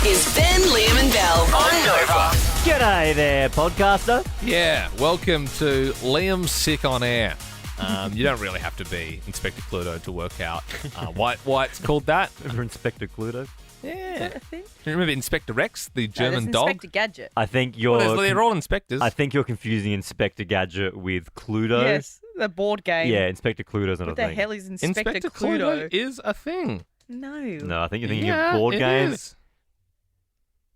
is Ben, Liam and Belle on Nova. G'day there, podcaster. Yeah, welcome to Liam's Sick on Air. You don't really have to be Inspector Cluedo to work out why it's called that. Remember Inspector Cluedo? Yeah. Remember Inspector Rex, the German dog? Inspector Gadget. I think you're. Well, they're all inspectors. I think you're confusing Inspector Gadget with Cluedo. Yes, the board game. Yeah, Inspector Cluedo's not What a the thing. hell is Inspector Cluedo is a thing. No. No, I think you're thinking Yeah, of board it games. is.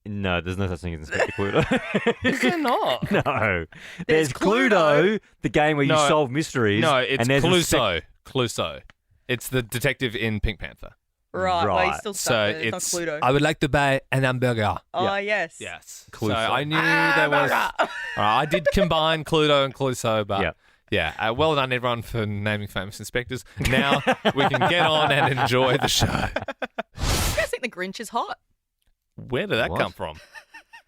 No, there's no such thing as Inspector Cluedo. Is there not? No. There's There's Cluedo, the game where you No. solve mysteries. No, it's and there's Clouseau. It's the detective in Pink Panther. Right, well, Right. he's still So stuck there. it's, It's not Cluedo. I would like to buy an hamburger. Oh, yes. Yes. Clouseau. So I knew there was... All right, I did combine Cluedo and Clouseau, but... Yeah. Yeah, well done everyone for naming famous inspectors. Now we can get on and enjoy the show. You guys think the Grinch is hot? Where did that What? come from?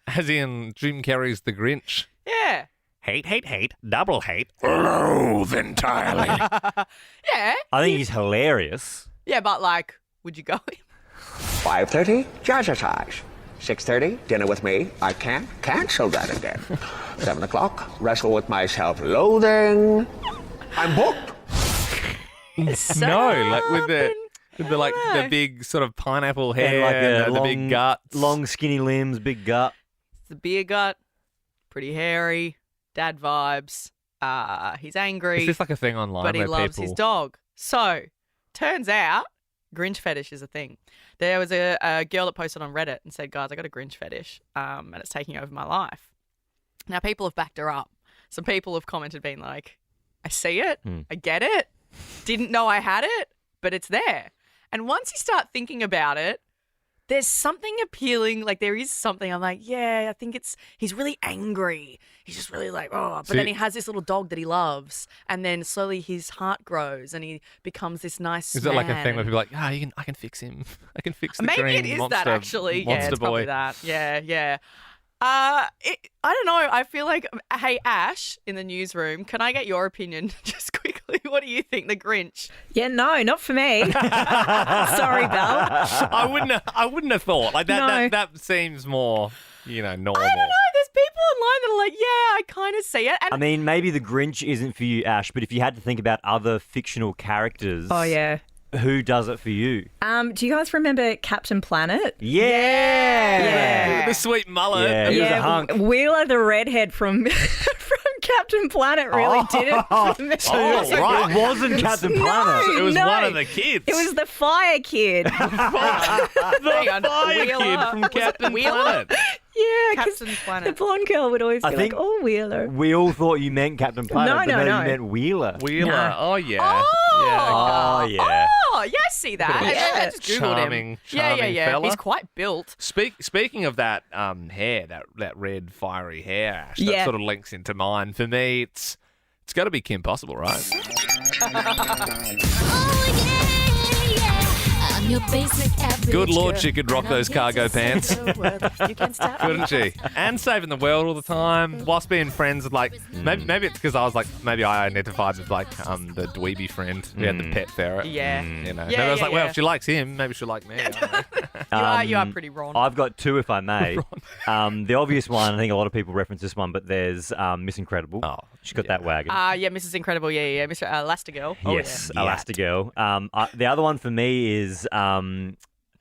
As in Jim Carrey's The Grinch. Yeah. hate, double hate. Loathe entirely. Yeah. I think he's hilarious. Yeah, but like, would you go in? 5:30, jazzercise. 6:30, dinner with me. I can't cancel that again. 7 o'clock, wrestle with my self-loathing. I'm booked. No, like with the big sort of pineapple hair, And like the big guts. long skinny limbs, big gut. The beer gut, pretty hairy, dad vibes. He's angry, Is this like a thing online but he where loves people... his dog. So, turns out, Grinch fetish is a thing. There was a girl that posted on Reddit and said, guys, I got a Grinch fetish and it's taking over my life. Now, people have backed her up. Some people have commented being like, I see it, I get it, didn't know I had it, but it's there. And once you start thinking about it, there's something appealing. Like, there is something. I'm like, yeah, I think he's really angry. He's just really like, oh. But So then he has this little dog that he loves. And then slowly his heart grows and he becomes this nice Is it like a man. thing where people are like, I can fix him. I can fix the Maybe dream it is monster, that actually. Yeah, monster it's probably boy. that. Yeah. I don't know. I feel like, hey, Ash, in the newsroom, can I get your opinion just quickly? What do you think, the Grinch? Yeah, no, not for me. Sorry, Belle. I wouldn't have thought like that. No. That seems more, normal. I don't know. There's people online that are like, yeah, I kind of see it. And I mean, maybe the Grinch isn't for you, Ash, but if you had to think about other fictional characters, Oh, yeah. who does it for you? Do you guys remember Captain Planet? Yeah. The sweet mullet. Yeah. He was a hunk. Wheeler the redhead from from Captain Planet really did it for me. Oh, right. It wasn't Captain Planet. It was No. one of the kids. It was the fire kid. Hang on, fire Wheeler. kid from Was it Captain Wheeler? Planet. Yeah, 'cause Captain Planet. the blonde girl would always be I think- like, oh, Wheeler. We all thought you meant Captain Planet, but No. you meant Wheeler. Wheeler. No. Oh yeah. Oh. Oh, yeah. Oh, yeah, I see that. Bit of a I just Googled charming him. Yeah. fella. He's quite built. Speaking of that hair, that red fiery hair, Ash, that Yeah. sort of links into mine. For me, it's got to be Kim Possible, right? I'm your basic average Good Lord, girl, she could rock and I'm those here cargo to save pants. the world. You can stop me. Couldn't she? And saving the world all the time, whilst being friends with maybe it's because I was maybe I identified with the dweeby friend who had the pet ferret. Yeah. Maybe Yeah, I was like, well, yeah. if she likes him, maybe she'll like me. I don't know. You are pretty wrong. I've got two, if I may. The obvious one, I think a lot of people reference this one, but there's Miss Incredible. Oh, She's got that wagon. Yeah, Mrs. Incredible. Yeah. Mr. Elastigirl. Oh, yes, yeah. Elastigirl. The other one for me is,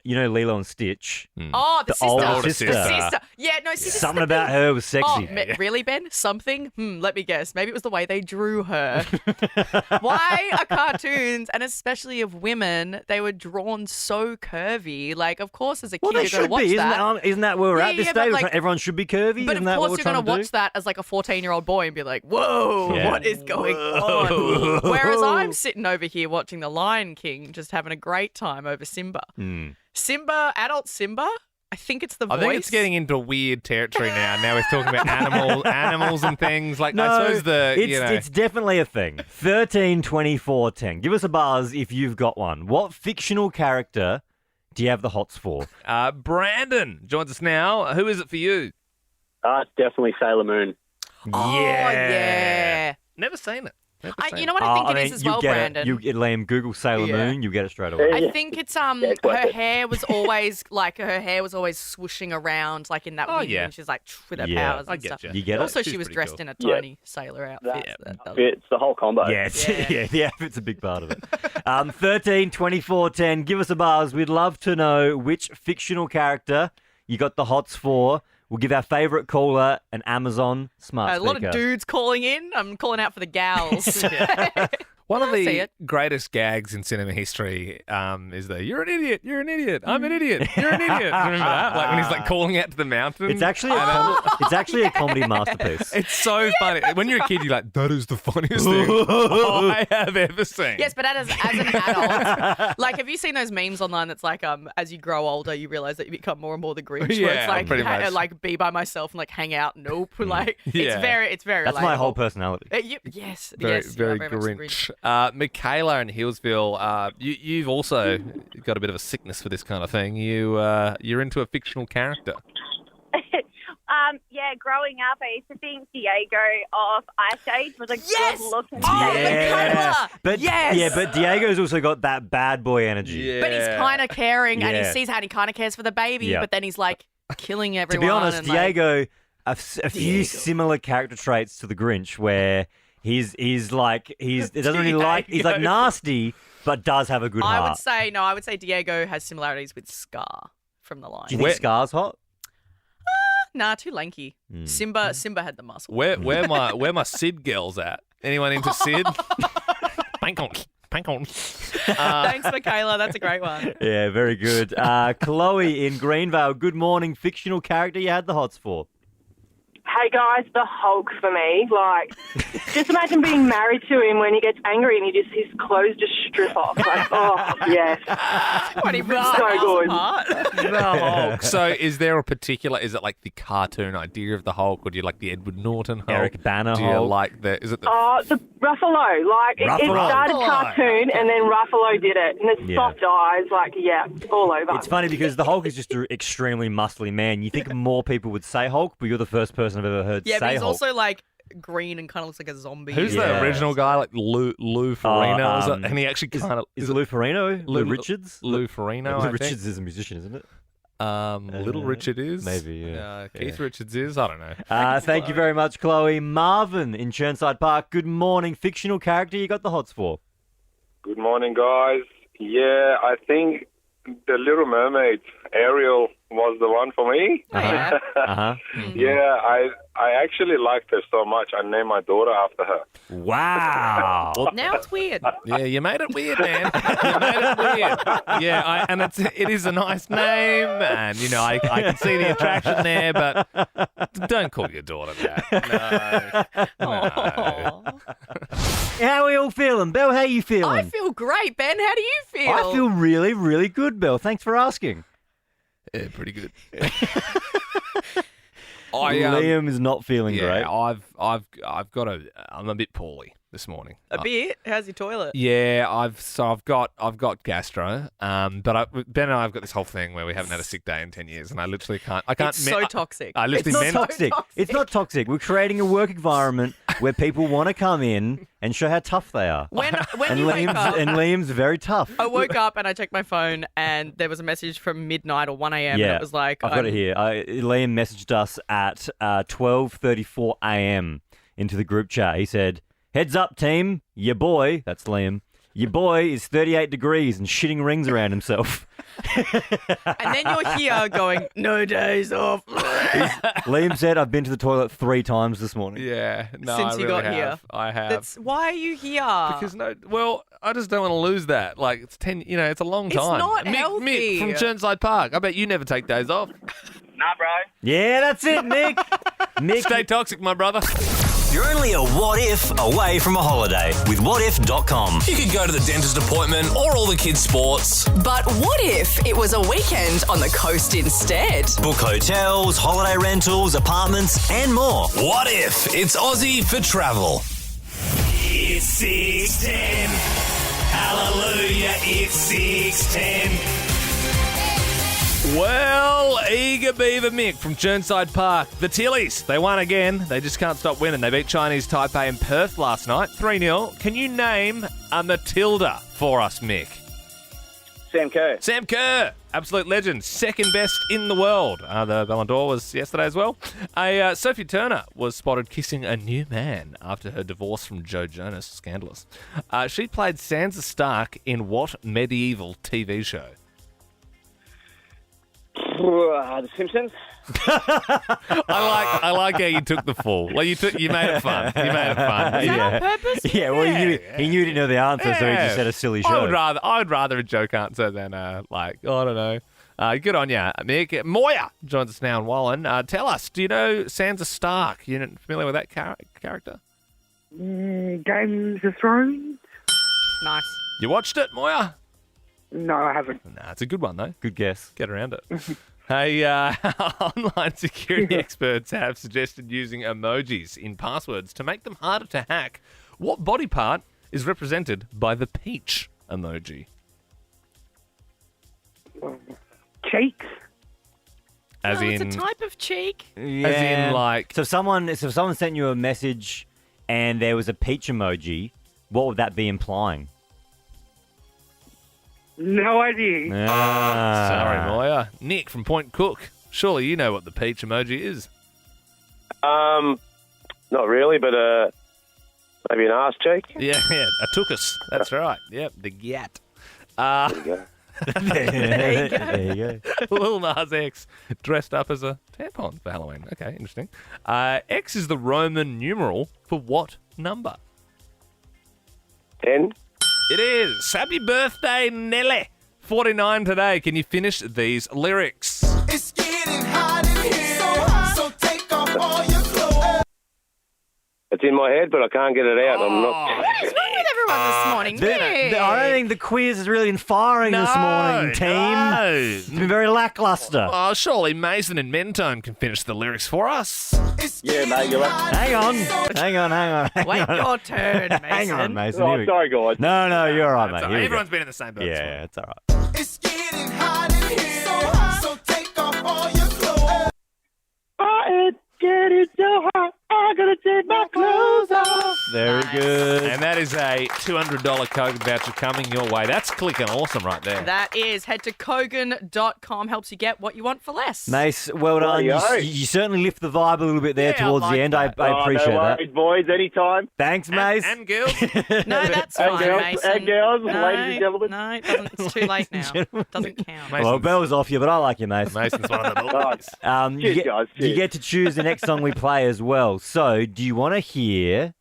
Lilo and Stitch. Oh, the sister. older sister. The sister. Yeah, no, see, this is Something the about thing. her was sexy. Oh, really, Ben? Something? Let me guess. Maybe it was the way they drew her. Why are cartoons, and especially of women, they were drawn so curvy? Like, of course, as a Well, kid, they you're going should to watch be. that. Isn't that where we're Yeah, at this yeah, but, stage? like- Everyone should be curvy. But Isn't of that course, what you're we're going to trying watch that as like a 14-year-old boy and be like, whoa, Yeah. what is going on? Whereas I'm sitting over here watching The Lion King, just having a great time over Simba. Simba, adult Simba, I think it's the voice. I think it's getting into weird territory now. Now we're talking about animals and things. Like, No, I suppose it's definitely a thing. 13, 24, 10. Give us a buzz if you've got one. What fictional character do you have the hots for? Brandon joins us now. Who is it for you? It's definitely Sailor Moon. Oh, yeah. Never seen it. You know what I think it is as well, you get Brandon? It. Liam, Google Sailor Yeah. Moon, you get it straight away. I think it's her hair was always swooshing around like in that wing yeah. when she's like with her Yeah. powers I and get stuff. you. You get Also, it? she was pretty dressed cool. in a tiny sailor outfit. It's the whole combo. Yeah, the outfit's a big part of it. 13, 24, 10. Give us a buzz. We'd love to know which fictional character you got the hots for. We'll give our favourite caller an Amazon smart A lot speaker. of dudes calling in. I'm calling out for the gals. One of I see the it. greatest gags in cinema history is the "You're an idiot, you're an idiot, I'm an idiot, you're an idiot." Remember that? Like when he's like calling out to the mountain. It's actually a comedy masterpiece. It's so funny. When you're a kid, you're like, "That is the funniest thing I have ever seen." Yes, but as an adult, like, have you seen those memes online that's like, as you grow older, you realise that you become more and more the Grinch. Yeah, where it's like, pretty much. like be by myself and like hang out. Nope. Like, Yeah. it's very. That's my whole personality. Yes, Very, yes, very you are much the Grinch. Michaela in Hillsville, you've also got a bit of a sickness for this kind of thing. You're into a fictional character. Yeah, growing up, I used to think Diego of Ice Age was a Yes! good-looking Oh, baby. Michaela! But Yes! yeah, but Diego's also got that bad boy energy. But he's kind of caring, and he Yeah. sees how he kind of cares for the baby. Yeah. But then he's like killing To everyone. be honest, and, like, Diego, a few similar character traits to the Grinch, where he's like it doesn't really like he's like nasty, but does have a good I heart. would say Diego has similarities with Scar from the line. Do you think Scar's hot? Nah, too lanky. Simba had the muscle. Where my Sid girls at? Anyone into Sid? Pank on. Thanks, Michaela. That's a great one. Yeah, very good. Chloe in Greenvale. Good morning. Fictional character you had the hots for? Hey guys, the Hulk for me. Like, just imagine being married to him when he gets angry and his clothes just strip off. Like, oh yes, When he rips So the house good. apart. The Hulk. So is there a particular, is it like the cartoon idea of the Hulk, or do you like the Edward Norton Hulk? Eric Banner Do you Hulk? like the the Ruffalo. Like, it Ruffalo. started cartoon and then Ruffalo did it, and the Yeah. soft eyes. Like, yeah, all over. It's funny because the Hulk is just an extremely muscly man. You think more people would say Hulk, but you're the first person I've ever heard Yeah, say but he's Hulk. also like green and kind of looks like a zombie. Who's Yeah. the original guy? Like Lou Ferrigno? Is it? And he actually is, kind of is it Lou Ferrigno? Lou Richards? Lou Ferrigno. Lou Richards is a musician, isn't it? Little Richard is maybe, yeah. Keith Richards is. I don't know. Thank you very much, Chloe. Marvin in Churnside Park. Good morning. Fictional character you got the hots for? Good morning, guys. Yeah, I think the Little Mermaid, Ariel, was the one for me. Uh-huh. Yeah, I actually liked her so much. I named my daughter after her. Wow. Now it's weird. Yeah, you made it weird, man. You made it weird. Yeah, and it is a nice name, and you know I can see the attraction there, but don't call your daughter that. No. How are we all feeling? Belle, how are you feeling? I feel great, Ben. How do you feel? I feel really, really good, Belle. Thanks for asking. Yeah, pretty good. Liam is not feeling great. I've got I'm a bit poorly this morning. A bit. How's your toilet? Yeah, I've got gastro. But Ben and I've got this whole thing where we haven't had a sick day in 10 years, and I literally can't. It's so toxic. I It's literally not toxic. It's not toxic. We're creating a work environment where people want to come in and show how tough they are. When And you wake up, Liam's very tough. I woke up and I checked my phone and there was a message from midnight or 1 a.m. and it was like, I've got it here. Liam messaged us at 12:34 a.m. into the group chat. He said, "Heads up, team. Your boy," that's Liam, "your boy is 38 degrees and shitting rings around himself." And then you're here going, "No days off." Liam said, "I've been to the toilet 3 times this morning." Yeah, no, Since I you really got here. have. I have. Why are you here? Because I just don't want to lose that. Like it's 10, it's a long It's time. not Mick healthy. from Churnside Park. I bet you never take days off. Nah, bro. Yeah, that's it, Nick. Nick, Stay toxic, my brother. You're only a what if away from a holiday with whatif.com. You could go to the dentist appointment or all the kids' sports. But what if it was a weekend on the coast instead? Book hotels, holiday rentals, apartments, and more. What if it's Aussie for travel? It's 6:10. Hallelujah, it's 6:10. Well, eager beaver Mick from Churnside Park. The Tillies, they won again. They just can't stop winning. They beat Chinese Taipei in Perth last night, 3-0. Can you name a Matilda for us, Mick? Sam Kerr. Sam Kerr, absolute legend, second best in the world. The Ballon d'Or was yesterday as well. Sophie Turner was spotted kissing a new man after her divorce from Joe Jonas. Scandalous. She played Sansa Stark in what medieval TV show? The Simpsons. I like how you took the fall. Like you made it fun. You made it fun. Is that on purpose? Yeah, well, he knew he didn't know the answer, so he just said a silly show. I would rather a joke answer than I don't know. Good on ya, Mick. Moya joins us now in Wallen. Tell us, do you know Sansa Stark? You familiar with that character? Games of Thrones? Nice. You watched it, Moya? No, I haven't. Nah, it's a good one though. Good guess. Get around it. Hey, online security experts have suggested using emojis in passwords to make them harder to hack. What body part is represented by the peach emoji? Cheeks? As in, it's a type of cheek. Yeah. As in, like, So if someone sent you a message and there was a peach emoji, what would that be implying? No idea. sorry, Moya. Nick from Point Cook. Surely you know what the peach emoji is. Not really, but maybe an arse cheek. Yeah, a tuchus. That's right. Yep, the gat. There you go. There you go. Lil Nas X dressed up as a tampon for Halloween. Okay, interesting. X is the Roman numeral for what number? 10. It is. Happy birthday, Nelly. 49 today. Can you finish these lyrics? It's getting hot in here, so take off all your clothes. It's in my head, but I can't get it out. I'm not. What is wrong with everyone this morning? I don't think the quiz has really been firing this morning, team. No. It's been very lackluster. Oh, surely Mason and Mentone can finish the lyrics for us. Yeah, mate, you're right. Hang on. Wait your turn, Mason. Hang on, Mason. Oh, sorry, guys. No, you're all right, mate. That's all Here right. we Everyone's go. been in the same boat. Yeah, it's all right. It's getting hot in here, so take off all your clothes. It's getting so hot, I gotta take my clothes off. Very good. And that is a $200 Kogan voucher coming your way. That's clicking awesome right there. That is. Head to Kogan.com. Helps you get what you want for less. Mace, well done. You certainly lift the vibe a little bit there Yeah, towards I the like end. that. I appreciate no that. worries, boys, anytime. Thanks, Mace. And girls. No, that's And fine, girls, Mason. and girls, no, ladies and gentlemen. No, it doesn't. It's too late now. Doesn't count. Well, Belle's off you, but I like you, Mace. Mason's one of the boys. You Cheers, guys. you Cheers. get to choose the next song we play as well. So, do you want to hear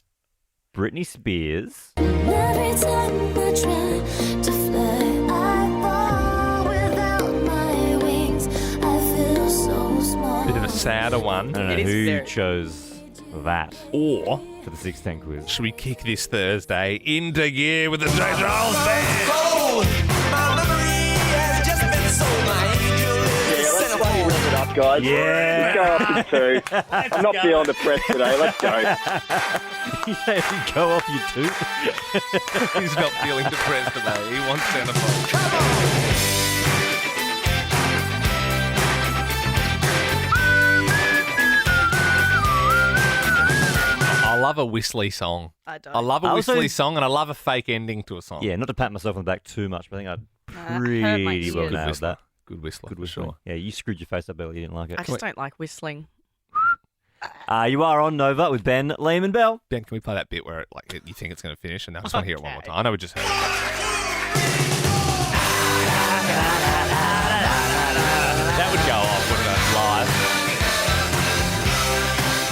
Britney Spears? Every time I try to fly, I fall without my wings. I feel so small. Bit of a sadder one. I don't know It is who very- chose that Or for the 16 quiz. should we kick this Thursday into gear with the J. Charles Band? My memory has just been sold. My angel is Let's bloody wrap it up, guys. Yeah. Let's go off your two. I'm not feeling depressed today. Let's go. You go off your toot. He's not feeling depressed today. He wants Centerfold. I love a whistly song. I don't. I love a I also- whistly song, and I love a fake ending to a song. Yeah, not to pat myself on the back too much, but I think I I'd hurt my pretty ears. well Good nailed whistler. that. Good whistler. Good for whistling. sure. Yeah, you screwed your face up earlier. You didn't like I it. just don't like whistling. You are on Nova with Ben, Liam, and Belle. Ben, can we play that bit where you think it's going to finish, and I just want to hear it one more time? I know we just heard it. That would go off, wouldn't it, live?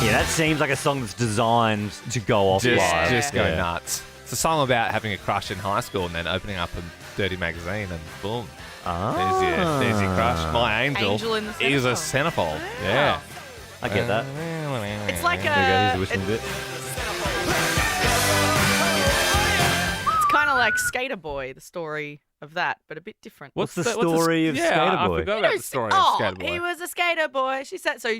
Yeah, that seems like a song that's designed to go off live. Just go Yeah. nuts. It's a song about having a crush in high school and then opening up a dirty magazine and boom. There's your crush. My angel, Angel in the is a centerfold. centerfold. Yeah. I get that. It's like There you go, here's a. the whistling bit. It's kind of like Skater Boy, the story of that, but a bit different. What's the story of Skater I Boy? forgot about the story of Skater Boy. He was a skater boy. She said so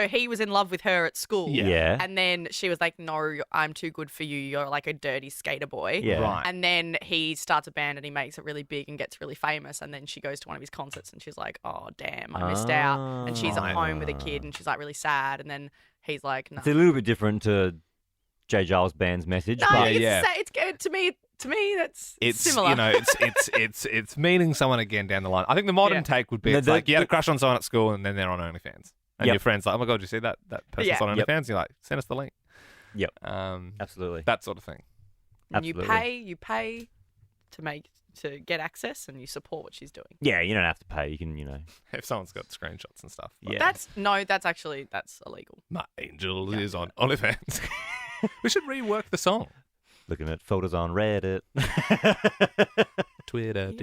he was in love with her at school. Yeah. And then she was like, "No, I'm too good for you. You're like a dirty skater boy." Yeah. Right. And then he starts a band and he makes it really big and gets really famous. And then she goes to one of his concerts and she's like, "Oh, damn, I missed out." And she's at home with a kid and she's like really sad. And then he's like, "No." It's a little bit different to J. Giles Band's message. No, but it's good to me. To me, that's similar. You know, it's meeting someone again down the line. I think the modern take would be it's like you had a crush on someone at school and then they're on OnlyFans, and your friend's like, "Oh my god, did you see that person's on OnlyFans?" And you're like, "Send us the link." Yep. Absolutely. That sort of thing. And you pay to get access, and you support what she's doing. Yeah, you don't have to pay. You can, if someone's got screenshots and stuff. Yeah. That's illegal. My angel is on OnlyFans. We should rework the song. Looking at photos on Reddit. Twitter.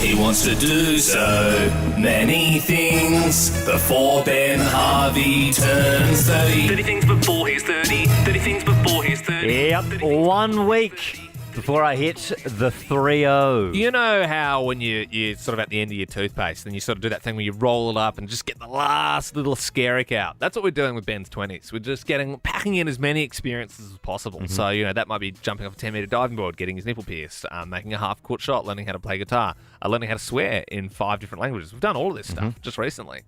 He wants to do so many things before Ben Harvey turns 30. 30 things before he's 30. 30 things before he's 30. Yep, 1 week before I hit the 3-0. You know how when you're sort of at the end of your toothpaste, then you sort of do that thing where you roll it up and just get the last little scaric out. That's what we're doing with Ben's 20s. We're just packing in as many experiences as possible. Mm-hmm. So, that might be jumping off a 10-metre diving board, getting his nipple pierced, making a half-court shot, learning how to play guitar, learning how to swear in 5 different languages. We've done all of this stuff just recently.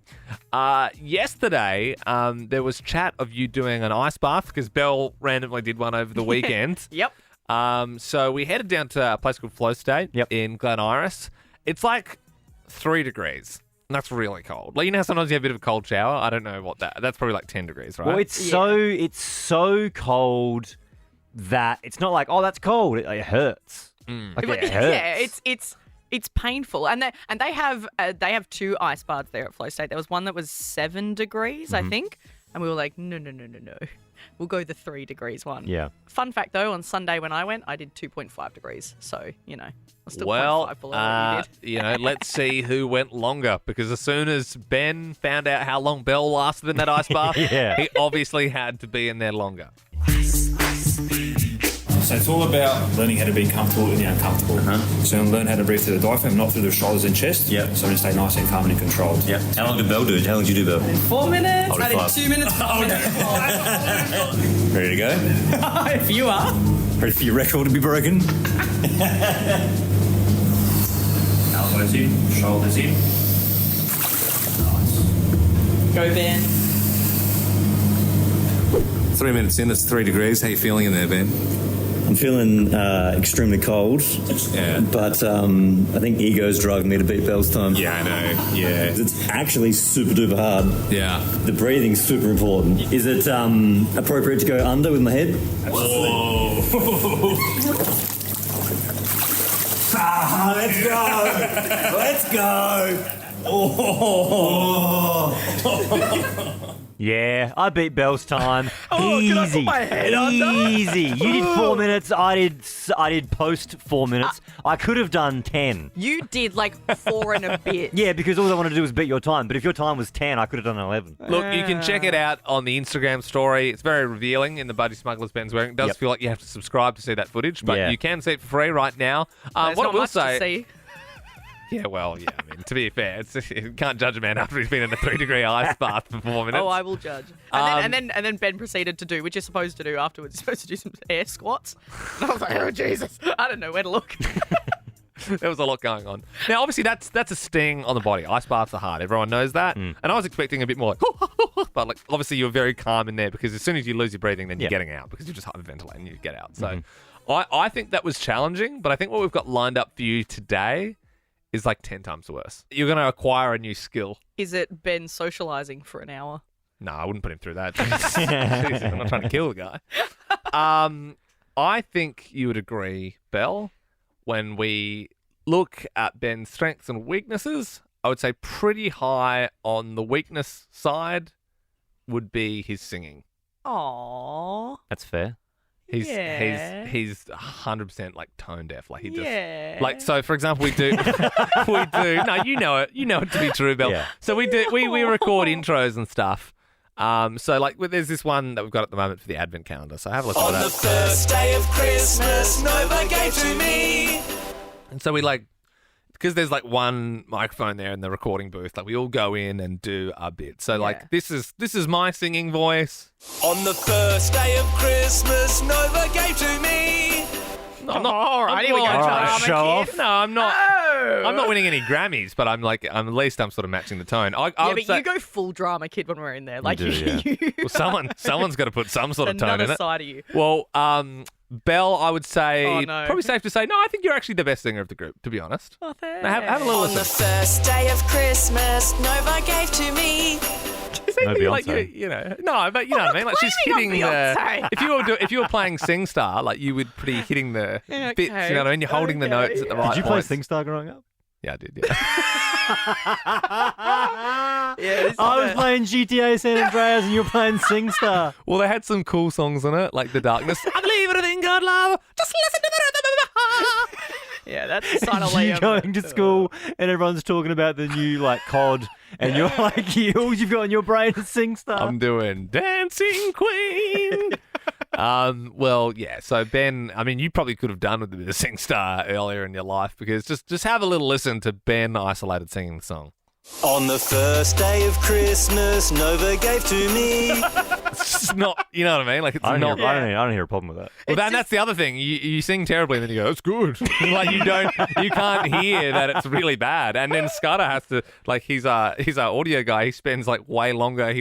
Yesterday, there was chat of you doing an ice bath because Belle randomly did one over the weekend. Yep. So we headed down to a place called Flow State in Glen Iris. It's like 3 degrees. And that's really cold. Like, how sometimes you have a bit of a cold shower? I don't know what that's probably like 10 degrees, right? Well, it's so cold that it's not like, oh, that's cold. It hurts. Like, it hurts. Yeah, it's painful. And they have 2 ice baths there at Flow State. There was one that was 7 degrees, I think. And we were like, no. We'll go the 3 degrees one. Yeah. Fun fact, though, on Sunday when I went, I did 2.5 degrees. So, I was still 0.5 below what you did. Let's see who went longer. Because as soon as Ben found out how long Belle lasted in that ice bath, he obviously had to be in there longer. So it's all about learning how to be comfortable in the uncomfortable. So learn how to breathe through the diaphragm, not through the shoulders and chest. So we're going to stay nice and calm and controlled. How long did Belle do it? How long did you do, Belle? 4 minutes. Hold it I did 5. 2 minutes. Ready to go? If you are. Ready for your record to be broken? Elbows in, shoulders in. Go, Ben. 3 minutes in, it's 3 degrees. How you feeling in there, Ben? I'm feeling extremely cold, but I think ego's driving me to beat Belle's time. Yeah, I know. Yeah. It's actually super duper hard. Yeah. The breathing's super important. Is it appropriate to go under with my head? Whoa. Let's go. Let's go. Oh. Yeah, I beat Belle's time. Can Easy. I put my head under? Easy. You did 4 minutes. I did post 4 minutes. I could have done 10. You did like 4 and a bit. Yeah, because all I wanted to do was beat your time. But if your time was 10, I could have done 11. Look, you can check it out on the Instagram story. It's very revealing in the Budgie Smugglers Ben's wearing. It does feel like you have to subscribe to see that footage, but you can see it for free right now. There's what not I will much to say... see. Yeah, well, yeah. I mean, to be fair, you can't judge a man after he's been in a 3-degree ice bath for 4 minutes. Oh, I will judge. And then Ben proceeded to do, which you're supposed to do afterwards. You're supposed to do some air squats. And I was like, oh Jesus, I don't know where to look. There was a lot going on. Now, obviously, that's a sting on the body. Ice baths are hard. Everyone knows that. And I was expecting a bit more like, but like obviously you were very calm in there because as soon as you lose your breathing, then you're getting out because you're just hyperventilating and you get out. So I think that was challenging, but I think what we've got lined up for you today is like 10 times worse. You're going to acquire a new skill. Is it Ben socialising for an hour? No, I wouldn't put him through that. Jesus, I'm not trying to kill the guy. I think you would agree, Belle, when we look at Ben's strengths and weaknesses, I would say pretty high on the weakness side would be his singing. Aww. That's fair. He's 100% like tone deaf. Like he just like so. For example, we do. No, you know it to be true, Belle. Yeah. So we record intros and stuff. So like there's this one that we've got at the moment for the Advent calendar. So have a look at On that. the first day of Christmas, Nova gave to me. And so we like, because there's like one microphone there in the recording booth, like we all go in and do our bit. So like this is my singing voice. On the first day of Christmas, Nova gave to me. No, I'm not. All right, here we go. All right, Drama show kid. off. No, I'm not. Oh. I'm not winning any Grammys, but I'm at least I'm sort of matching the tone. I Yeah, would but say, you go full drama kid when we're in there. Like do, yeah. well, someone's got to put some sort of tone another in it. side of you. Well, Belle, I would say, Oh, no. probably safe to say, no, I think you're actually the best singer of the group, to be honest. Oh, thanks. Now have a little On the listen. first day of Christmas, Nova gave to me. No Like, Beyonce. no, but you know what I mean. Like she's Blaming hitting on the. Beyonce. If you were playing SingStar, like you would be hitting the Okay. bits. You know what I mean? You're holding the notes at the right Did you play points. SingStar growing up? Yeah, I did. Yeah. Yeah, this I is was it. playing GTA San Andreas and you were playing SingStar. Well, they had some cool songs on it, like The Darkness. I believe in a thing God love. Just listen to the rhythm. Yeah, that's the sign of You're Liam. going to school and everyone's talking about the new like COD and you're like, all you've got in your brain is SingStar. I'm doing Dancing Queen. Well, yeah. So Ben, I mean, you probably could have done with a bit of SingStar earlier in your life because just have a little listen to Ben isolated singing the song. On the first day of Christmas, Nova gave to me. It's just not, you know what I mean? Like it's I not. don't hear a problem with that. Well, that's the other thing. You sing terribly, and then you go, "It's good." Like you can't hear that it's really bad. And then Scudder has to, like, he's our audio guy. He spends like way longer.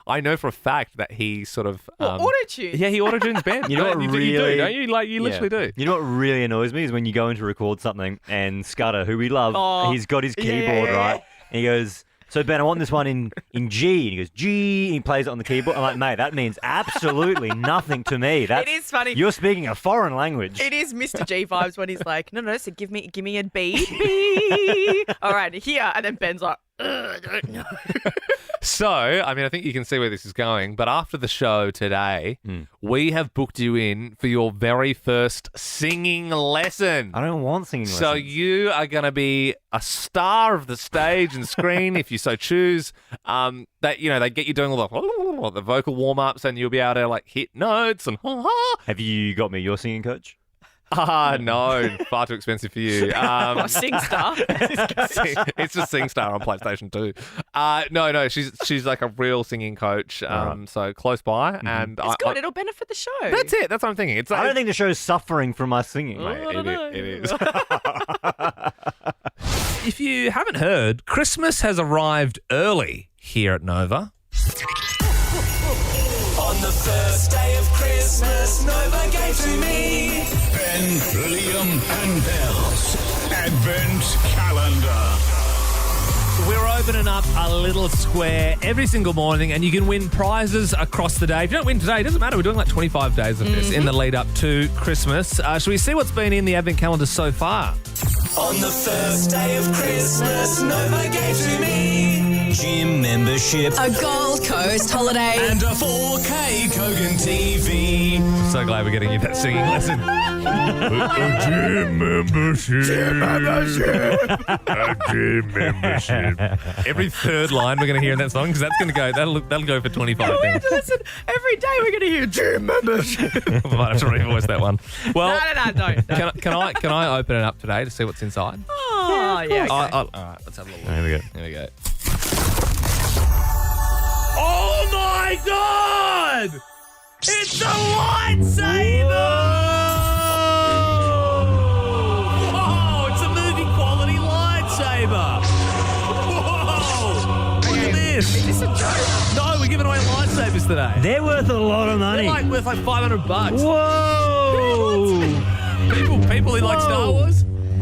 I know for a fact that he sort of auto-tune. Yeah, he auto-tunes Ben. You know what you really? do, don't you? Like you literally do. You know what really annoys me is when you go in to record something and Scudder, who we love, Oh, he's got his yeah, keyboard yeah, right, and he goes, "So Ben, I want this one in G," and he goes G, and he plays it on the keyboard. I'm like, mate, that means absolutely nothing to me. It is funny. You're speaking a foreign language. It is Mr. G vibes when he's like, no, so give me a B. B. All right, here. And then Ben's like, I don't know. So, I mean, I think you can see where this is going. But after the show today, we have booked you in for your very first singing lesson. I don't want singing lessons. So you are going to be a star of the stage and screen if you so choose. They get you doing all the vocal warm ups, and you'll be able to like hit notes and. Have you got me your singing coach? No, far too expensive for you. SingStar. It's just SingStar on PlayStation 2. No, she's like a real singing coach. So close by, and It's good. It'll benefit the show. That's it. That's what I'm thinking. It's like, I don't think the show's suffering from my singing. Mate, I don't know. it is. If you haven't heard, Christmas has arrived early here at Nova. On the first day of Christmas, Nova gave to me. Ben, Liam, and Belle's Advent Calendar. We're opening up a little square every single morning, and you can win prizes across the day. If you don't win today, it doesn't matter. We're doing like 25 days of this in the lead up to Christmas. Should we see what's been in the Advent calendar so far? On the first day of Christmas, Nova gave to me. Gym membership. A Gold Coast holiday. And a 4K Kogan TV. So glad we're getting you that singing lesson. A gym membership. A gym membership. Every third line we're going to hear in that song, because that's going to go. That'll go for 25 We things. have to listen every day. We're going to hear gym membership. I might have to revoice that one. Well, No. can I open it up today to see what's inside? Oh, yeah. Okay. All right, let's have a look. There we go. Here we go. Oh my God! It's a lightsaber! Whoa! It's a movie quality lightsaber! Whoa! Look at this! Is this a joke? No, we're giving away lightsabers today. They're worth a lot of money. They're worth like $500. Whoa! People who like Star Wars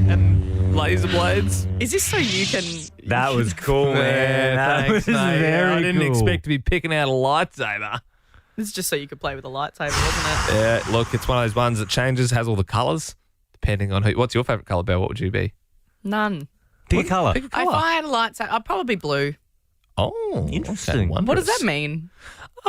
and laser blades. Is this so you can... That was cool, man. That was very I didn't cool. expect to be picking out a lightsaber. This is just so you could play with a lightsaber, wasn't it? Yeah, look, it's one of those ones that changes, has all the colours, depending on who. What's your favourite colour, Belle? What would you be? None. Pick a colour. If I had a lightsaber, I'd probably be blue. Oh, interesting. Okay, What does that mean?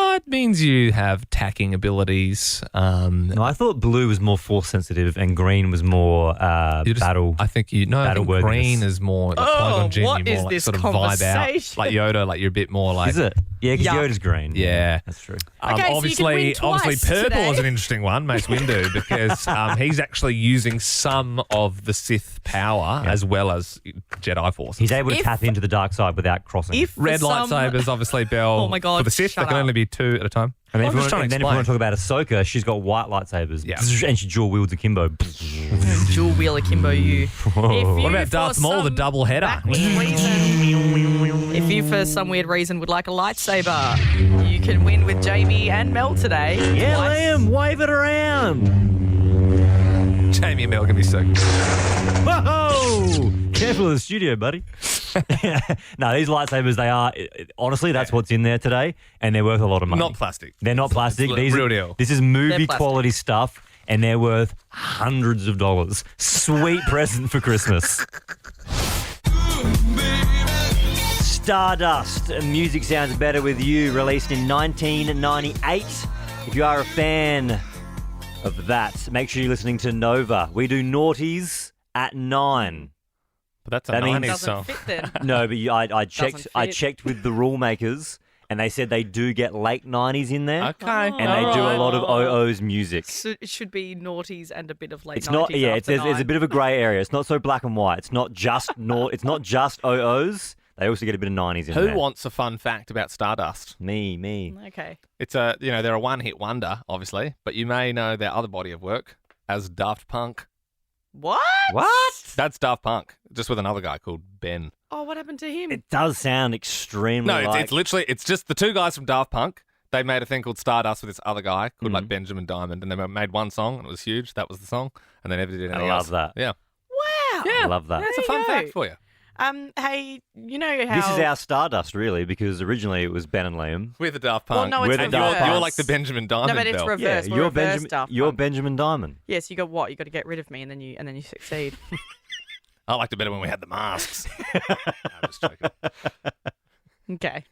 It means you have tacking abilities. No, I thought blue was more force sensitive and green was more battle. I think I think green is more like Oh, Qui-Gon Jinn, what you're is more like this sort of vibe out, conversation? like Yoda. Like you're a bit more like. Is it? Yeah, because Yuck. Yoda's green. Yeah. That's true. Okay, so you can obviously, win twice obviously, purple today. is an interesting one, Mace Windu, because he's actually using some of the Sith power as well as Jedi forces. He's able to tap into the dark side without crossing. If for Red some- lightsabers, obviously, Belle. Oh my God, For the Sith, shut there can up. only be 2 at a time. And then, I'm if, just you want, trying to and then if you want to explain. talk about Ahsoka, she's got white lightsabers. Yeah. And she dual wields akimbo. Dual wheel akimbo you. Whoa. What about Darth Maul, the double header? If you, for some weird reason, would like a lightsaber, you can win with Jamie and Mel today. Yeah, Twice. Liam, wave it around. Jamie and Mel can be so good. Whoa! Careful of the studio, buddy. No, these lightsabers, they are, honestly, that's what's in there today, and they're worth a lot of money. Not plastic. They're not plastic. It's real deal. This is They're movie plastic. quality stuff, and they're worth hundreds of dollars. Sweet present for Christmas. Stardust. Music sounds better with you. Released in 1998. If you are a fan of that, make sure you're listening to Nova. We do Naughties at 9. But that's a That means- 90s Doesn't song. fit then. No, but I checked. Doesn't I fit. checked with the rule makers, and they said they do get late 90s in there, Okay. and they do a lot of OO's music. So it should be noughties and a bit of late It's not. 90s Yeah, after there's a 9. bit of a grey area. It's not so black and white. It's not just It's not just OO's. They also get a bit of 90s in Who there. wants a fun fact about Stardust? Me. Okay. It's they're a one-hit wonder, obviously, but you may know their other body of work as Daft Punk. What? What? That's Daft Punk, just with another guy called Ben. Oh, what happened to him? It does sound extremely. No, like... it's literally, it's just the 2 guys from Daft Punk. They made a thing called Stardust with this other guy called like Benjamin Diamond, and they made one song, and it was huge. That was the song, and they never did anything else. love that. Yeah. Wow. Yeah. I love that. That's a fun fact for you. Hey, you know how... This is our Stardust, really, because originally it was Ben and Liam. With the Daft Well, Punk. no, it's With the and Daft reverse. you're like the Benjamin Diamond. No, but it's Belle. reverse. Yeah, We're you're reverse Benjamin. Daft You're Punk. Benjamin Diamond. Yes, you got what? You got to get rid of me, and then you succeed. I liked it better when we had the masks. No, I'm just joking. Okay.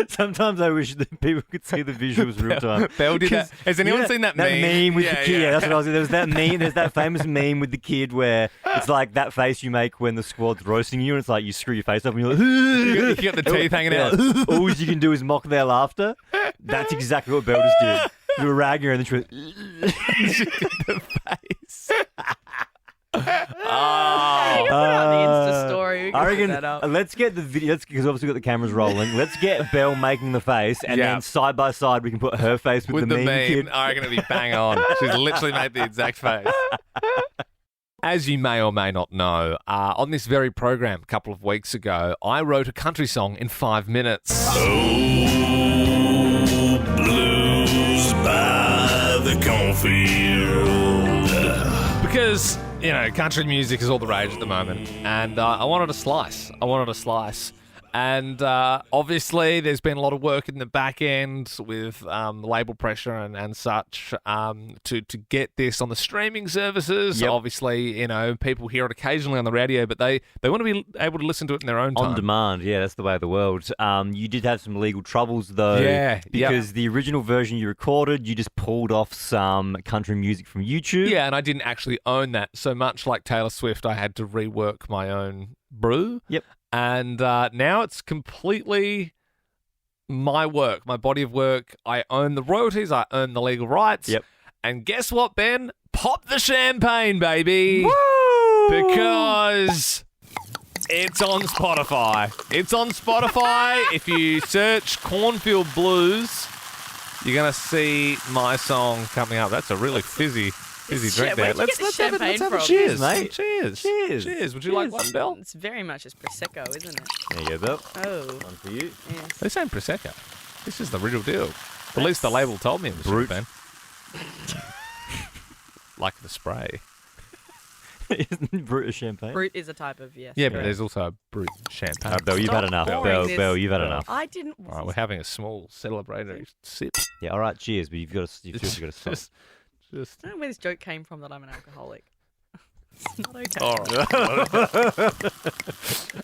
Sometimes I wish that people could see the visuals real time. Belle did that. 'Cause, Has anyone seen that meme? with Yeah, the kid? yeah. That's what I was. There was that meme. There's that famous meme with the kid where it's like that face you make when the squad's roasting you, and it's like you screw your face up and you're like, You got the teeth hanging out. All you can do is mock their laughter. That's exactly what Belle just did. You were ragging her and then she went, the face. You can put it on the Insta story. We can I put reckon, that up. let's get the video, because obviously we've got the cameras rolling. Let's get Belle making the face, and Yeah. then side by side we can put her face with, With the meme kid. I reckon it'd be bang on. She's literally made the exact face. As you may or may not know, on this very program a couple of weeks ago, I wrote a country song in 5 minutes. Blues by the cornfield. Because, you know, country music is all the rage at the moment. And I wanted a slice. And obviously, there's been a lot of work in the back end with label pressure and such to get this on the streaming services. Yep. Obviously, you know, people hear it occasionally on the radio, but they want to be able to listen to it in their own time. On demand, yeah, that's the way of the world. You did have some legal troubles, though. Yeah, because the original version you recorded, you just pulled off some country music from YouTube. Yeah, and I didn't actually own that. So much like Taylor Swift, I had to rework my own brew. Yep. And now it's completely my work, my body of work. I own the royalties. I own the legal rights. Yep. And guess what, Ben? Pop the champagne, baby. Woo! Because it's on Spotify. It's on Spotify. If you search Cornfield Blues, you're going to see my song coming up. That's a really fizzy drink there. Where'd you get the champagne have a from? cheers, mate. Cheers. Cheers. Would you like one, Belle? It's very much just Prosecco, isn't it? There you go, Belle. Oh. One for you. Yes. This ain't Prosecco. This is the real deal. At least the label told me it was Brute. champagne. Like the spray. Isn't Brut a champagne? Fruit is a type of, yes. Yeah, but correct. there's also a brute champagne. Belle, you've had Stop enough. pouring this. Belle, you've had enough. I didn't... All right, we're having a small celebratory sip. Yeah, all right, cheers, but you've got to stop. Just I don't know where this joke came from that I'm an alcoholic. It's not okay.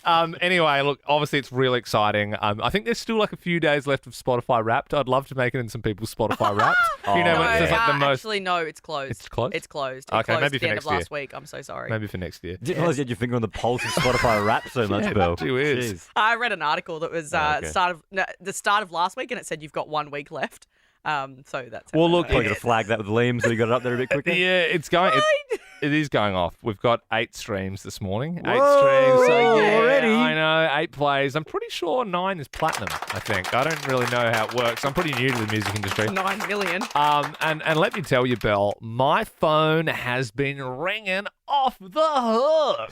All right. Anyway, look, obviously it's really exciting. I think there's still like a few days left of Spotify Wrapped. I'd love to make it in some people's Spotify Wrapped. You know, No, when it's just like the most. actually, no, it's closed. It's closed? It's closed. It Okay, closed maybe at for the end next of last year. week. I'm so sorry. Maybe for next year. Didn't realize you had your finger on the pulse of Spotify Wrapped so much, Yeah, Belle. gee whiz. Jeez. I read an article that was okay. the start of last week, and it said you've got 1 week left. So that's how Well, I look, know. Probably got to flag that with Liam so you got it up there a bit quicker. Yeah, it's going. It is going off. We've got 8 streams this morning. 8 Whoa, streams. So yeah, already? I know. 8 plays. I'm pretty sure 9 is platinum. I think. I don't really know how it works. I'm pretty new to the music industry. 9 million. And let me tell you, Belle, my phone has been ringing off the hook.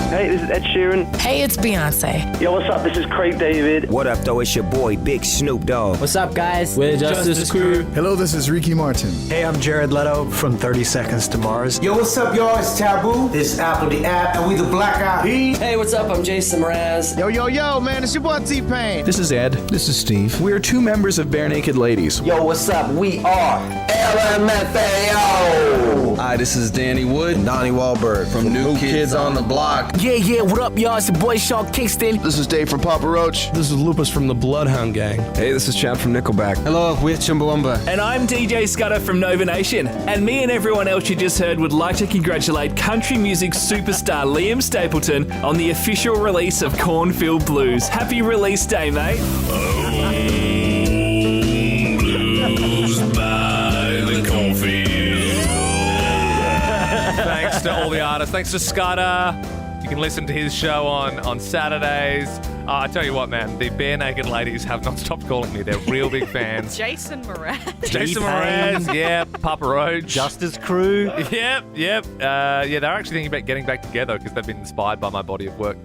Hey, this is Ed Sheeran. Hey, it's Beyonce. Yo, what's up? This is Craig David. What up, though? It's your boy, Big Snoop Dogg. What's up, guys? We're Justice Crew. Hello, this is Ricky Martin. Hey, I'm Jared Leto from 30 Seconds to Mars. Yo, what's up, y'all? It's Taboo. This is Apple the App, and we the Black Eyed Peas. Hey, what's up? I'm Jason Mraz. Yo, man, it's your boy T-Pain. This is Ed. This is Steve. We are 2 members of Bare Naked Ladies. Yo, what's up? We are LMFAO. Hi, this is Danny Wood and Donnie Wahlberg from New Kids on the Block. Yeah, what up, y'all? It's your boy Sean Kingston. This is Dave from Papa Roach. This is Lupus from the Bloodhound Gang. Hey, this is Chad from Nickelback. Hello, we're Chumbawamba. And I'm DJ Scudder from Nova Nation. And me and everyone else you just heard would like to congratulate country music superstar Liam Stapleton on the official release of Cornfield Blues. Happy release day, mate. Blues by the cornfield. Thanks to all the artists. Thanks to Scudder. You can listen to his show on Saturdays. I tell you what, man, the Bare Naked Ladies have not stopped calling me. They're real big fans. Jason Mraz. Jason Mraz, yeah, Papa Roach. Justice Crew. Yep. Yeah, they're actually thinking about getting back together because they've been inspired by my body of work.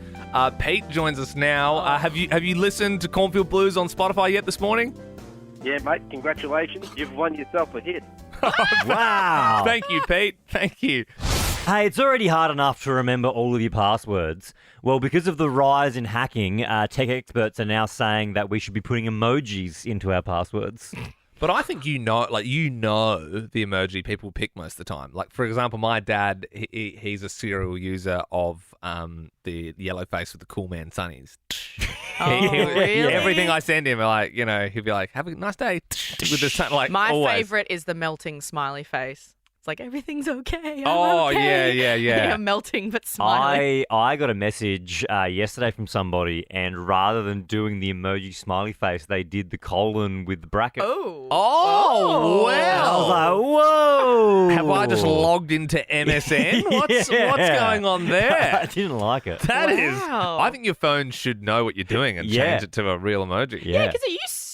Pete joins us now. Have you listened to Cornfield Blues on Spotify yet this morning? Yeah, mate, congratulations. You've won yourself a hit. Wow. Thank you, Pete. Thank you. Hey, it's already hard enough to remember all of your passwords. Well, because of the rise in hacking, tech experts are now saying that we should be putting emojis into our passwords. But I think you know the emoji people pick most of the time. Like, for example, my dad, he's a serial user of the yellow face with the cool man sunnies. Really? Everything I send him, like, you know, he'll be like, "Have a nice day," with the sun, like My always. favorite is the melting smiley face. It's like everything's okay. Oh, okay. yeah. Yeah, melting but smiling. I got a message yesterday from somebody, and rather than doing the emoji smiley face, they did the colon with the bracket. Oh, wow. I was like, whoa. Have I just logged into MSN? What's going on there? I didn't like it. That is. I think your phone should know what you're doing and change it to a real emoji. Yeah, because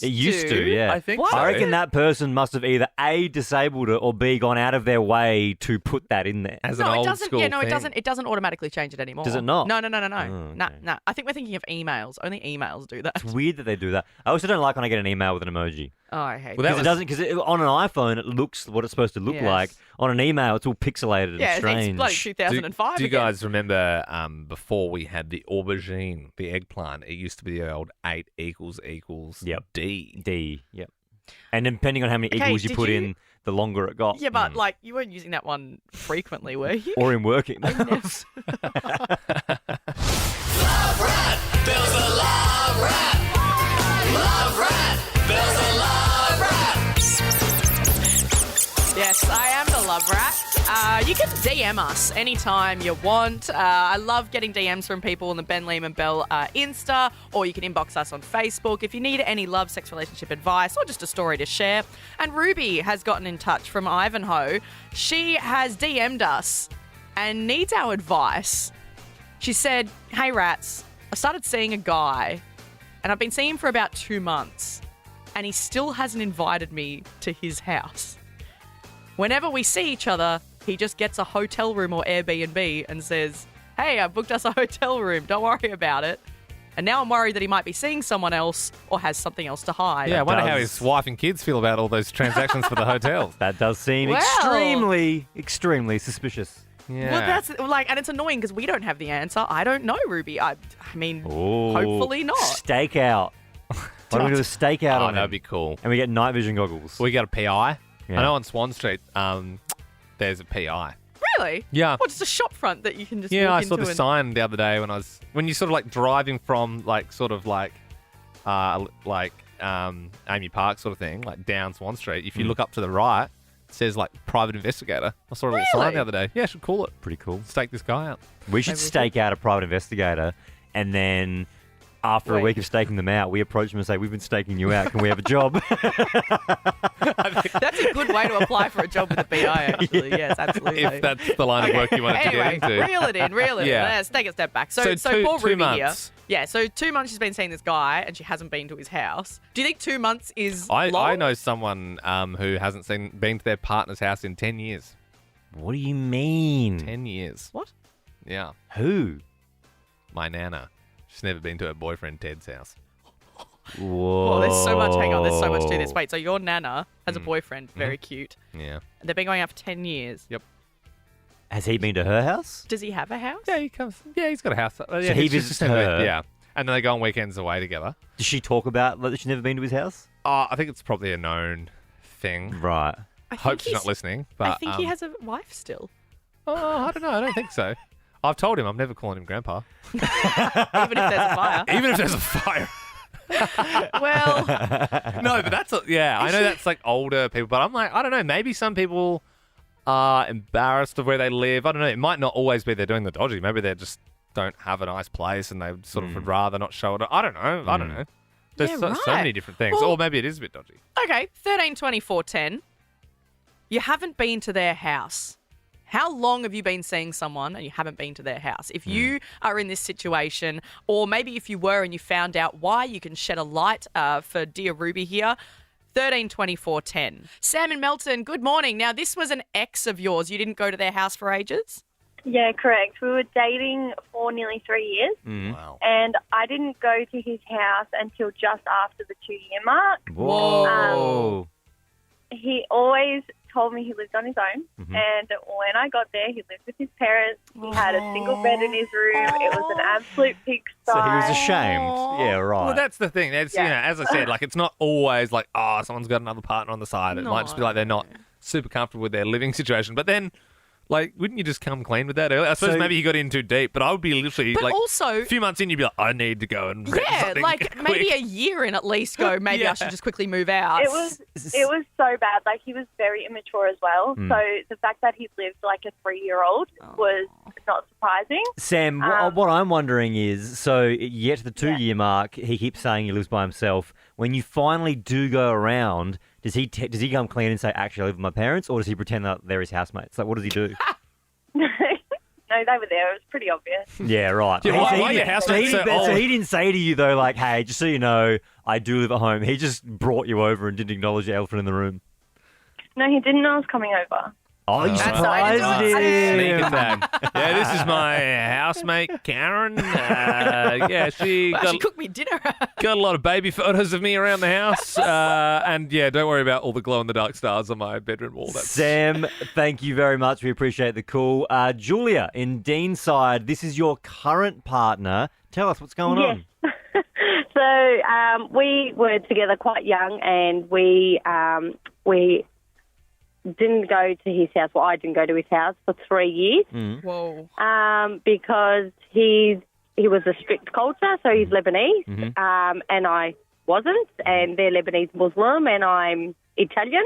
it used to, yeah. I think so. I reckon that person must have either A, disabled it, or B, gone out of their way to put that in there. As no, an it old doesn't. school Yeah, no, thing. it doesn't automatically change it anymore. Does it not? No. Oh, Nah. I think we're thinking of emails. Only emails do that. It's weird that they do that. I also don't like when I get an email with an emoji. Oh, I hate Because on an iPhone, it looks what it's supposed to look Yes. like. On an email, it's all pixelated and strange. It's bloody 2005 Do you again. guys remember before we had the aubergine, the eggplant? It used to be the old 8 equals Yep. D. D, yep. And depending on how many Okay, equals you did put you- in, the longer it got. Yeah, but like you weren't using that one frequently, were you? Or in working. Love rat, Bill's a love rat. Love rat, Bill's a love rat. Yes, I am the love rat. You can DM us anytime you want. I love getting DMs from people on the Ben, Liam and Belle Insta, or you can inbox us on Facebook if you need any love, sex, relationship advice, or just a story to share. And Ruby has gotten in touch from Ivanhoe. She has DM'd us and needs our advice. She said, "Hey rats, I started seeing a guy and I've been seeing him for about 2 months and he still hasn't invited me to his house. Whenever we see each other, he just gets a hotel room or Airbnb and says, 'Hey, I booked us a hotel room. Don't worry about it.' And now I'm worried that he might be seeing someone else or has something else to hide." Yeah, I wonder how his wife and kids feel about all those transactions for the hotels. That does seem Well- extremely suspicious. Yeah. Well, that's like, and it's annoying because we don't have the answer. I don't know, Ruby. I mean, Ooh. hopefully not. Stakeout. Why don't we do a stakeout on that'd him? be cool. And we get night vision goggles. We got a PI. Yeah. I know on Swan Street, there's a PI. Really? Yeah. Well, just a shop front that you can just Yeah, walk I saw into the and... sign the other day when you're sort of like driving from Amy Park sort of thing, like down Swan Street. If you look up to the right, it says like private investigator. I saw a little sign the other day. Yeah, I should call it. Pretty cool. Stake this guy out. We should stake out a private investigator, and then after a week of staking them out, we approach them and say, "We've been staking you out. Can we have a job?" That's a good way to apply for a job with the BI, actually. Yes, absolutely. If that's the line of work you wanted to get into. Reel it in. Yeah. Let's take a step back. So poor Ruby here. Yeah, so 2 months she's been seeing this guy and she hasn't been to his house. Do you think 2 months is long? I know someone who hasn't been to their partner's house in 10 years. What do you mean? 10 years. What? Yeah. Who? My nana. She's never been to her boyfriend Ted's house. Whoa. Well, there's so much. Hang on, there's so much to this. Wait, so your nana has a boyfriend, very cute. Yeah. They've been going out for 10 years. Yep. Has he been to her house? Does he have a house? Yeah, he comes. Yeah, he's got a house. So he visits her? Yeah. And then they go on weekends away together. Does she talk about that she's never been to his house? I think it's probably a known thing. Right. Hope she's not listening. But I think he has a wife still. Oh, I don't know. I don't think so. I've told him I'm never calling him Grandpa. Even if there's a fire. Even if there's a fire. Well. No, but that's... I know that's like older people, but I'm like, I don't know. Maybe some people are embarrassed of where they live. I don't know. It might not always be they're doing the dodgy. Maybe they just don't have a nice place and they sort of would rather not show it. I don't know. I don't know. There's so many different things. Well, or maybe it is a bit dodgy. Okay, 13/24/10. You haven't been to their house. How long have you been seeing someone and you haven't been to their house? If you are in this situation, or maybe if you were and you found out why, you can shed a light for dear Ruby here. 13/24/10. Sam in Melton, good morning. Now, this was an ex of yours. You didn't go to their house for ages? Yeah, correct. We were dating for nearly 3 years. Wow. And I didn't go to his house until just after the 2-year mark. Whoa. He always told me he lived on his own. And when I got there, he lived with his parents. He had a single bed in his room. It was an absolute pigsty. So he was ashamed. Yeah, right. Well, that's the thing. That's, as I said, like it's not always like, oh, someone's got another partner on the side. It might just be like they're not super comfortable with their living situation. But then, like, wouldn't you just come clean with that earlier? I suppose maybe you got in too deep, but I would be literally But like also- a few months in, you'd be like, I need to go and rent something like quick. maybe a year in at least go, maybe I should just quickly move out. It was so bad. Like, he was very immature as well. So the fact that he lived like a 3-year-old was not surprising. Sam, what I'm wondering is, so you get to the 2-year mark, he keeps saying he lives by himself. When you finally do go around, does he come clean and say, actually, I live with my parents, or does he pretend that they're his housemates? Like, what does he do? No, they were there. It was pretty obvious. Yeah, right. Yeah, why are your housemates so old? So he didn't say to you, though, like, hey, just so you know, I do live at home. He just brought you over and didn't acknowledge the elephant in the room. No, he didn't know I was coming over. Oh, you surprised him. Sneak attack. Yeah, this is my housemate, Karen. She cooked me dinner. got a lot of baby photos of me around the house. And yeah, don't worry about all the glow-in-the-dark stars on my bedroom wall. Sam, thank you very much. We appreciate the call. Julia in Deanside, this is your current partner. Tell us what's going on. So we were together quite young, and we didn't go to his house. Well, I didn't go to his house for 3 years. Whoa. Because he was a strict culture, so he's Lebanese, and I wasn't, and they're Lebanese Muslim, and I'm Italian,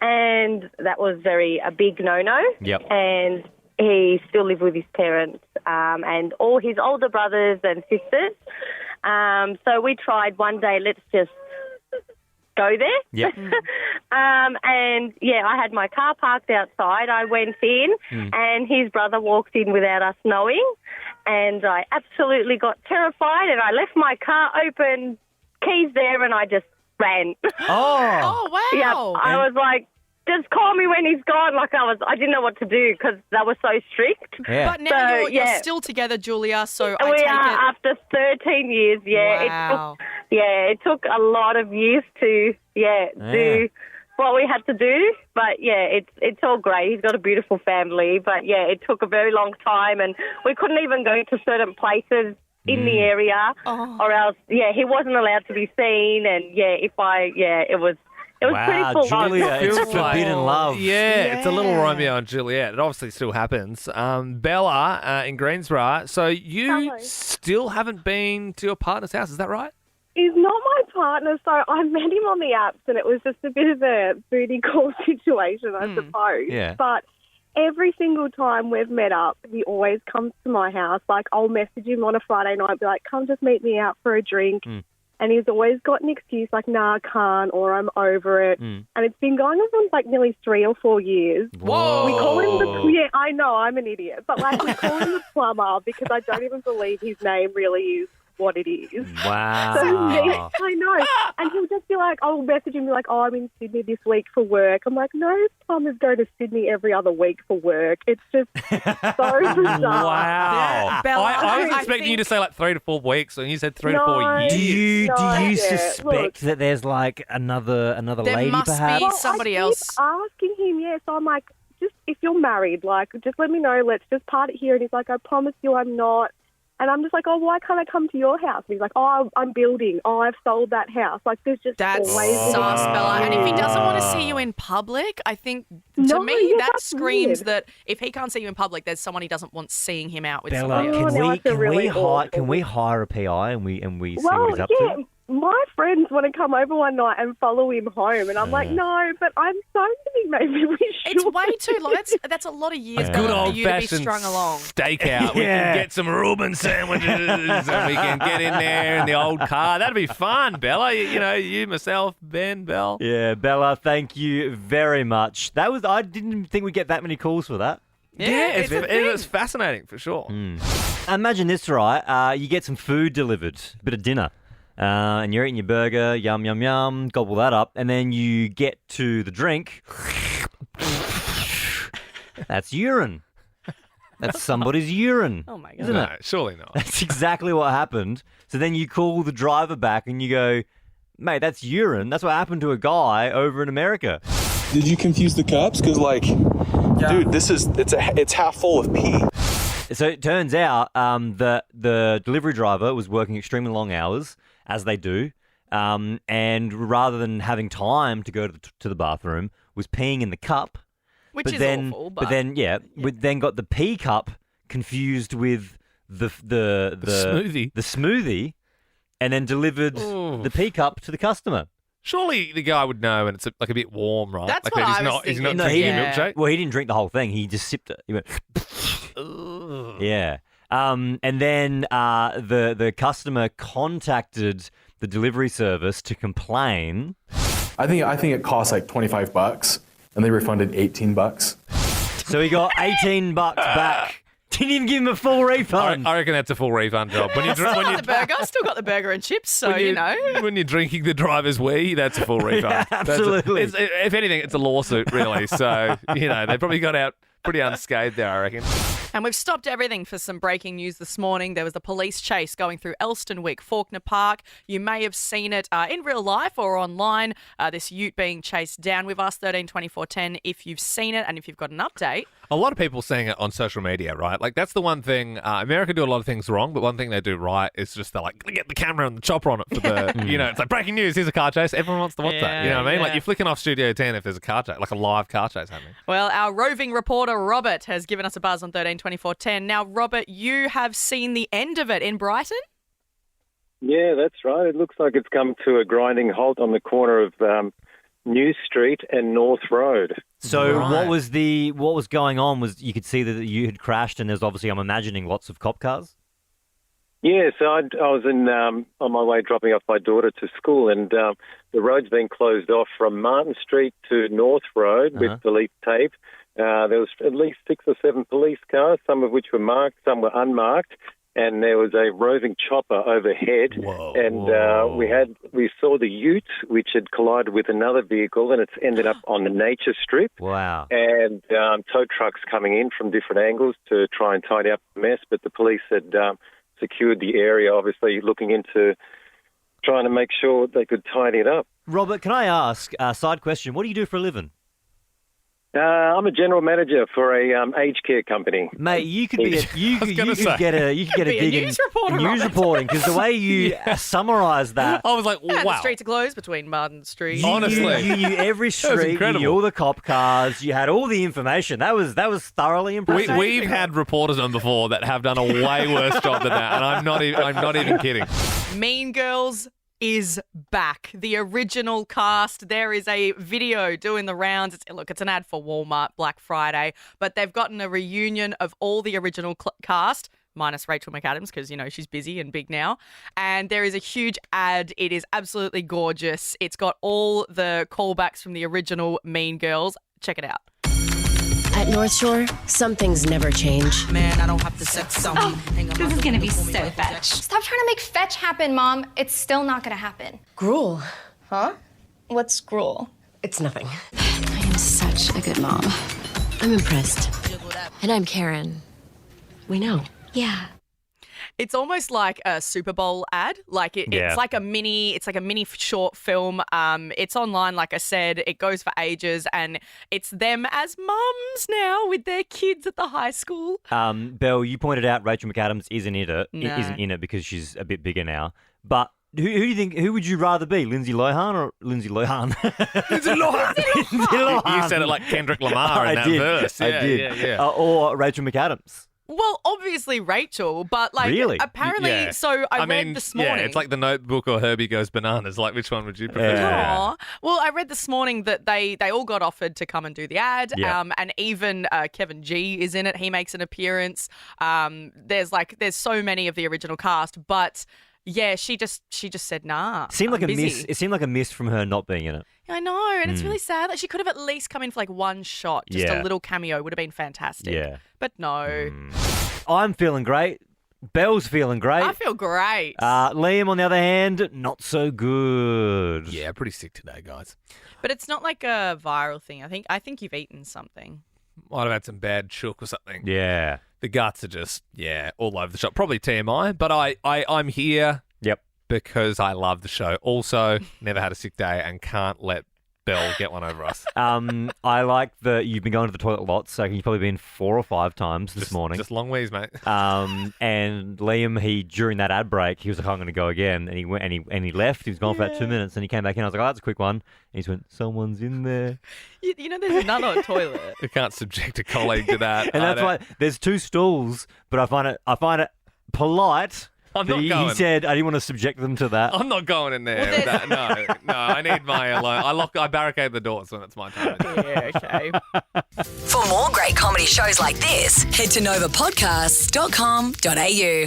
and that was a big no-no. Yep. And he still lived with his parents and all his older brothers and sisters. So we tried one day, let's just go there. Yep. And yeah, I had my car parked outside. I went in and his brother walked in without us knowing, and I absolutely got terrified, and I left my car open, keys there, and I just ran. Oh wow. Yeah, I was like, just call me when he's gone. Like I didn't know what to do because they were so strict. Yeah. But now you're still together, Julia, so I we take are it... after 13 years, yeah. Wow. It took a lot of years to, do what we had to do. But, yeah, it's all great. He's got a beautiful family. But, yeah, it took a very long time, and we couldn't even go to certain places in the area or else, he wasn't allowed to be seen. And, it It was pretty Wow, full on. Julia, it's Feels like- forbidden love. Yeah, it's a little Romeo and Juliet. It obviously still happens. Bella in Greensboro. So you still haven't been to your partner's house, is that right? He's not my partner, so I met him on the apps, and it was just a bit of a booty call situation, I suppose. Yeah. But every single time we've met up, he always comes to my house. Like, I'll message him on a Friday night, be like, come just meet me out for a drink. And he's always got an excuse like, nah, I can't, or I'm over it. And it's been going on for like nearly 3 or 4 years. Whoa. We call him yeah, I know, I'm an idiot. But like, we call him the plumber because I don't even believe his name really is what it is. Wow. So I know. And he'll just be like, I'll message him and be like, I'm in Sydney this week for work. I'm like, no, plumbers go to Sydney every other week for work. It's just so bizarre. Wow. Bella, I was I expecting you think- to say like 3 to 4 weeks, and you said 3 to No. 4 years. Do you Yeah, suspect look. that there's like another There lady must be perhaps? Well, somebody I keep else. asking him, so I'm like, just if you're married, like, just let me know. Let's just part it here. And he's like, I promise you I'm not. And I'm just like, oh, why can't I come to your house? And he's like, oh, I'm building. Oh, I've sold that house. Like, there's just That's always sus, Bella. And if he doesn't want to see you in public, I think to No, me yeah, that that's screams weird. that if he can't see you in public, there's someone he doesn't want seeing him out with Bella, somebody else. can now I we feel can really we hire awful. can we hire a PI and we see Well, what he's up yeah, to? my friends want to come over one night and follow him home. And I'm like, no, but I'm so maybe we should. It's way too long. That's a lot of years, Good Bella, old for you to be fashioned strung along. stakeout. We Yeah. can get some Reuben sandwiches and we can get in there in the old car. That'd be fun, Bella. You, myself, Ben, Belle. Yeah, Bella, thank you very much. I didn't think we'd get that many calls for that. Yeah, it's a thing. it's fascinating for sure. Imagine this, right? You get some food delivered, a bit of dinner, and you're eating your burger, yum, yum, yum, gobble that up, and then you get to the drink. That's urine. That's somebody's urine. Oh, my God. Isn't No, it? surely not. That's exactly what happened. So then you call the driver back and you go, mate, that's urine. That's what happened to a guy over in America. Did you confuse the cups? Because, like, dude, it's half full of pee. So it turns out that the delivery driver was working extremely long hours, as they do, and rather than having time to go to the bathroom, was peeing in the cup. Which but is then, awful, but then, we then got the pee cup confused with the smoothie. the smoothie, and then delivered Ooh. the pee cup to the customer. Surely the guy would know, and it's like a bit warm, right? That's like what he's I was not. He's thinking. not No, he drinking didn't. milkshake. Well, he didn't drink the whole thing. He just sipped it. He went, yeah. And then the customer contacted the delivery service to complain. I think it cost like $25, and they refunded $18. So he got $18 back. Didn't even give him a full refund. I reckon that's a full refund job. When you Still got the burger. Still got the burger and chips. So when you're drinking the driver's wee, that's a full refund. Yeah, That's absolutely. if anything, it's a lawsuit, really. So they probably got out pretty unscathed there, I reckon. And we've stopped everything for some breaking news this morning. There was a police chase going through Elstonwick, Faulkner Park. You may have seen it in real life or online, this ute being chased down with us, 132410, if you've seen it and if you've got an update. A lot of people seeing it on social media, right? Like, that's the one thing. America do a lot of things wrong, but one thing they do right is just they're like, get the camera and the chopper on it for the, it's like breaking news, here's a car chase. Everyone wants to watch that. You know what I mean? Like, yeah. you're flicking off Studio 10 if there's a car chase, like a live car chase happening. Well, our roving reporter, Robert, has given us a buzz on 132410. Now, Robert, you have seen the end of it in Brighton? Yeah, that's right. It looks like it's come to a grinding halt on the corner of New Street and North Road. So what was going on was you could see that you had crashed, and there's obviously, I'm imagining, lots of cop cars. Yeah, so I was on my way dropping off my daughter to school, and the road's been closed off from Martin Street to North Road with police tape. There was at least 6 or 7 police cars, some of which were marked, some were unmarked, and there was a roving chopper overhead. We saw the ute, which had collided with another vehicle, and it's ended up on the nature strip. Wow. And tow trucks coming in from different angles to try and tidy up the mess, but the police had secured the area, obviously looking into trying to make sure they could tidy it up. Robert, can I ask a side question? What do you do for a living? I'm a general manager for a aged care company. Mate, you could be you could get a gig in news reporting because the way you summarise that, I was like, Yeah, wow. the streets are closed between Martin Street. Honestly. you knew every street, you knew all the cop cars, you had all the information. That was thoroughly impressive. We've had reporters on before that have done a way worse job than that, and I'm not even kidding. Mean Girls is back. The original cast. There is a video doing the rounds. It's an ad for Walmart Black Friday, but they've gotten a reunion of all the original cast, minus Rachel McAdams because, she's busy and big now. And there is a huge ad. It is absolutely gorgeous. It's got all the callbacks from the original Mean Girls. Check it out. At North Shore, some things never change. Man, I don't have to set something. This is gonna be so fetch. Stop trying to make fetch happen, Mom. It's still not gonna happen. Gruel. Huh? What's gruel? It's nothing. I am such a good mom. I'm impressed. And I'm Karen. We know. Yeah. It's almost like a Super Bowl ad. It's like a mini short film. It's online, like I said. It goes for ages, and it's them as mums now with their kids at the high school. Belle, you pointed out Rachel McAdams isn't in it because she's a bit bigger now. But who do you think? Who would you rather be, Lindsay Lohan or Lindsay Lohan? Lindsay Lohan. You said it like Kendrick Lamar in that verse. I did. Yeah. Or Rachel McAdams. Well, obviously Rachel, but Really? apparently, Yeah. so I read this morning. Yeah, it's like The Notebook or Herbie Goes Bananas. Like, which one would you prefer? Aw. Well, I read this morning that they all got offered to come and do the ad, Yeah. and even Kevin G is in it. He makes an appearance. There's so many of the original cast, but yeah, she just said nah. Seemed like I'm a busy. miss. It seemed like a miss from her not being in it. I know, and it's really sad. Like, she could have at least come in for one shot, just a little cameo would have been fantastic. Yeah. But no. I'm feeling great. Belle's feeling great. I feel great. Liam, on the other hand, not so good. Yeah, pretty sick today, guys. But it's not like a viral thing. I think you've eaten something. Might have had some bad chook or something. Yeah. The guts are just, all over the shop. Probably TMI, but I'm here. Yep. Because I love the show. Also, never had a sick day and can't let Belle get one over us. I like that you've been going to the toilet lots, so you've probably been 4 or 5 times this morning. Just long wheeze, mate. And Liam, during that ad break, he was like, I'm going to go again. And he went and he left. He was gone for about 2 minutes and he came back in. I was like, oh, that's a quick one. And he just went, someone's in there. You know, there's another toilet. You can't subject a colleague to that. And that's why there's 2 stalls, but I find it polite. I'm not going. He said I didn't want to subject them to that. I'm not going in there. With that. No, I need my alone. I barricade the doors when it's my time. Yeah, okay. For more great comedy shows like this, head to novapodcasts.com.au.